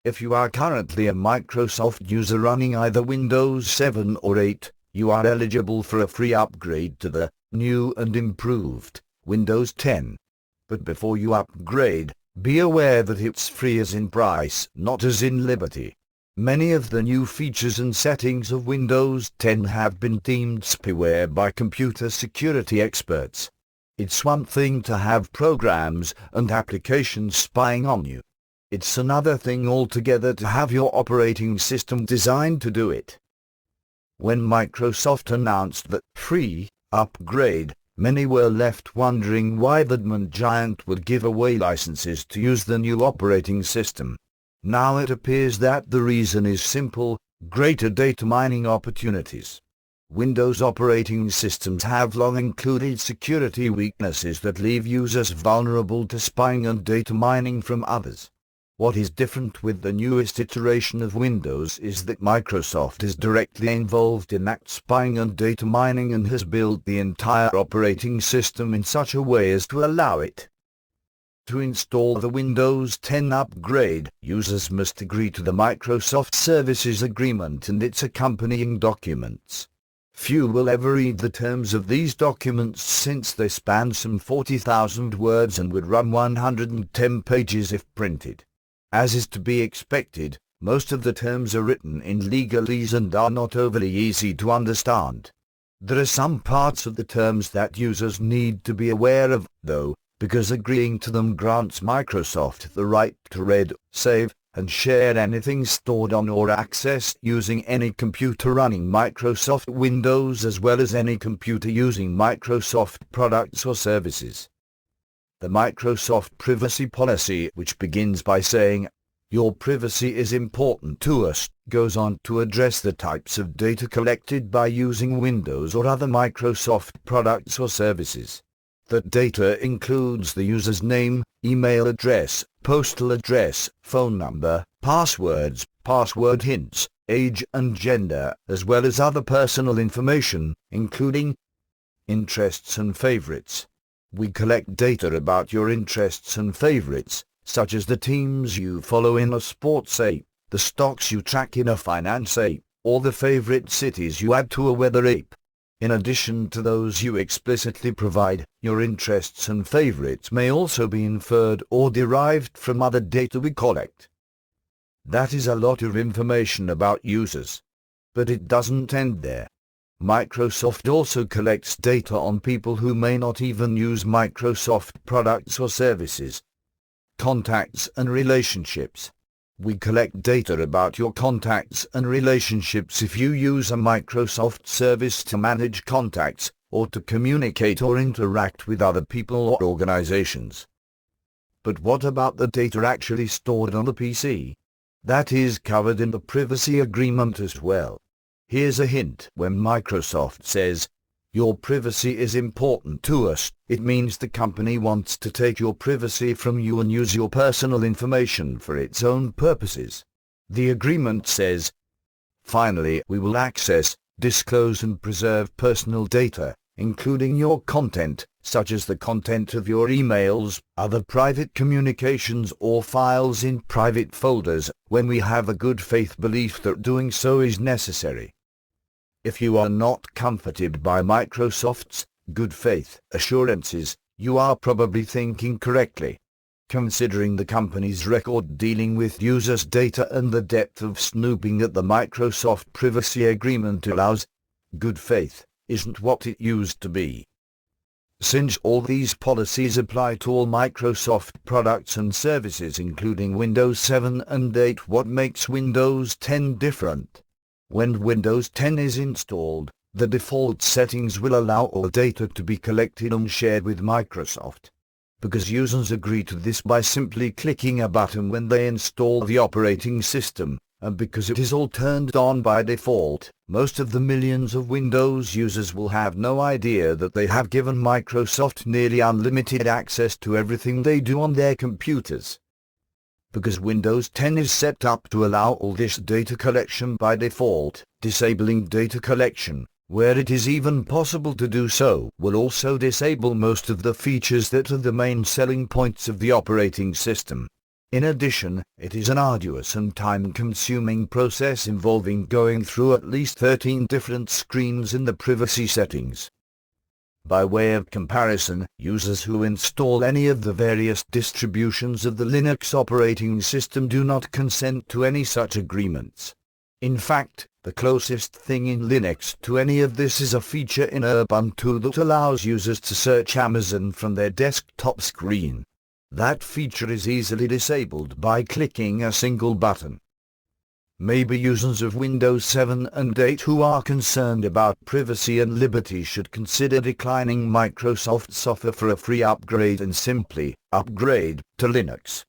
If you are currently a Microsoft user running either Windows 7 or 8, you are eligible for a free upgrade to the new and improved Windows 10. But before you upgrade, be aware that it's free as in price, not as in liberty. Many of the new features and settings of Windows 10 have been deemed spyware by computer security experts. It's one thing to have programs and applications spying on you. It's another thing altogether to have your operating system designed to do it. When Microsoft announced that free upgrade, many were left wondering why the giant would give away licenses to use the new operating system. Now it appears that the reason is simple: greater data mining opportunities. Windows operating systems have long included security weaknesses that leave users vulnerable to spying and data mining from others. What is different with the newest iteration of Windows is that Microsoft is directly involved in that spying and data mining and has built the entire operating system in such a way as to allow it. To install the Windows 10 upgrade, users must agree to the Microsoft Services Agreement and its accompanying documents. Few will ever read the terms of these documents since they span some 40,000 words and would run 110 pages if printed. As is to be expected, most of the terms are written in legalese and are not overly easy to understand. There are some parts of the terms that users need to be aware of, though, because agreeing to them grants Microsoft the right to read, save, and share anything stored on or accessed using any computer running Microsoft Windows as well as any computer using Microsoft products or services. The Microsoft privacy policy, which begins by saying, "Your privacy is important to us," goes on to address the types of data collected by using Windows or other Microsoft products or services. That data includes the user's name, email address, postal address, phone number, passwords, password hints, age and gender, as well as other personal information, including interests and favorites. We collect data about your interests and favorites, such as the teams you follow in a sports app, the stocks you track in a finance app, or the favorite cities you add to a weather app. In addition to those you explicitly provide, your interests and favorites may also be inferred or derived from other data we collect. That is a lot of information about users. But it doesn't end there. Microsoft also collects data on people who may not even use Microsoft products or services. Contacts and relationships. We collect data about your contacts and relationships if you use a Microsoft service to manage contacts, or to communicate or interact with other people or organizations. But what about the data actually stored on the PC? That is covered in the privacy agreement as well. Here's a hint: when Microsoft says, "Your privacy is important to us," it means the company wants to take your privacy from you and use your personal information for its own purposes. The agreement says, "Finally, we will access, disclose and preserve personal data, including your content, such as the content of your emails, other private communications or files in private folders, when we have a good faith belief that doing so is necessary." If you are not comforted by Microsoft's good faith assurances, you are probably thinking correctly. Considering the company's record dealing with users' data and the depth of snooping that the Microsoft privacy agreement allows, good faith isn't what it used to be. Since all these policies apply to all Microsoft products and services including Windows 7 and 8, what makes Windows 10 different? When Windows 10 is installed, the default settings will allow all data to be collected and shared with Microsoft. Because users agree to this by simply clicking a button when they install the operating system, and because it is all turned on by default, most of the millions of Windows users will have no idea that they have given Microsoft nearly unlimited access to everything they do on their computers. Because Windows 10 is set up to allow all this data collection by default, disabling data collection, where it is even possible to do so, will also disable most of the features that are the main selling points of the operating system. In addition, it is an arduous and time-consuming process involving going through at least 13 different screens in the privacy settings. By way of comparison, users who install any of the various distributions of the Linux operating system do not consent to any such agreements. In fact, the closest thing in Linux to any of this is a feature in Ubuntu that allows users to search Amazon from their desktop screen. That feature is easily disabled by clicking a single button. Maybe users of Windows 7 and 8 who are concerned about privacy and liberty should consider declining Microsoft's offer for a free upgrade and simply upgrade to Linux.